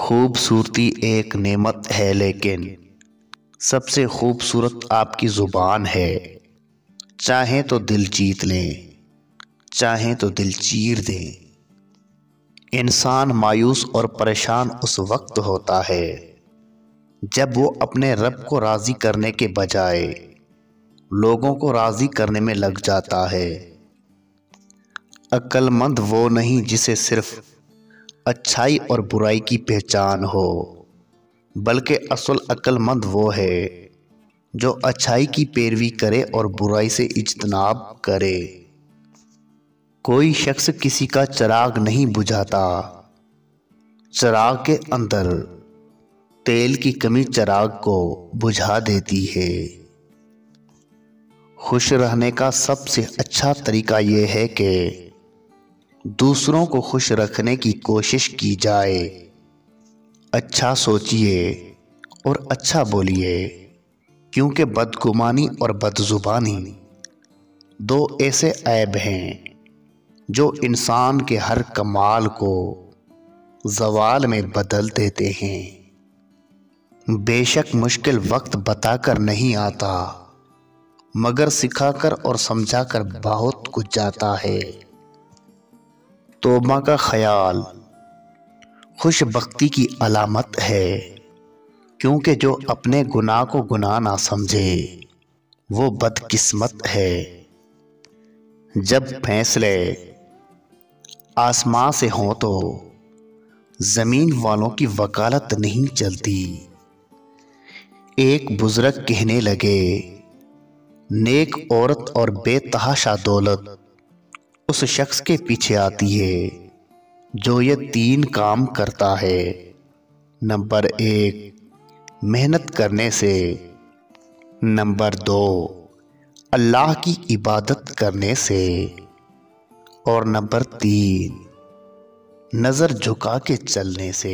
خوبصورتی ایک نعمت ہے لیکن سب سے خوبصورت آپ کی زبان ہے۔ چاہیں تو دل جیت لیں، چاہیں تو دل چیر دیں۔ انسان مایوس اور پریشان اس وقت ہوتا ہے جب وہ اپنے رب کو راضی کرنے کے بجائے لوگوں کو راضی کرنے میں لگ جاتا ہے۔ عقل مند وہ نہیں جسے صرف اچھائی اور برائی کی پہچان ہو، بلکہ اصل عقل مند وہ ہے جو اچھائی کی پیروی کرے اور برائی سے اجتناب کرے۔ کوئی شخص کسی کا چراغ نہیں بجھاتا، چراغ کے اندر تیل کی کمی چراغ کو بجھا دیتی ہے۔ خوش رہنے کا سب سے اچھا طریقہ یہ ہے کہ دوسروں کو خوش رکھنے کی کوشش کی جائے۔ اچھا سوچئے اور اچھا بولیے، کیونکہ بدگمانی اور بدزبانی دو ایسے عیب ہیں جو انسان کے ہر کمال کو زوال میں بدل دیتے ہیں۔ بے شک مشکل وقت بتا کر نہیں آتا، مگر سکھا کر اور سمجھا کر بہت کچھ جاتا ہے۔ توبہ کا خیال خوش بختی کی علامت ہے، کیونکہ جو اپنے گناہ کو گناہ نہ سمجھے وہ بدقسمت ہے۔ جب فیصلے آسمان سے ہوں تو زمین والوں کی وکالت نہیں چلتی۔ ایک بزرگ کہنے لگے، نیک عورت اور بے تحاشا دولت اس شخص کے پیچھے آتی ہے جو یہ تین کام کرتا ہے۔ نمبر 1 محنت کرنے سے، نمبر 2 اللہ کی عبادت کرنے سے، اور نمبر 3 نظر جھکا کے چلنے سے۔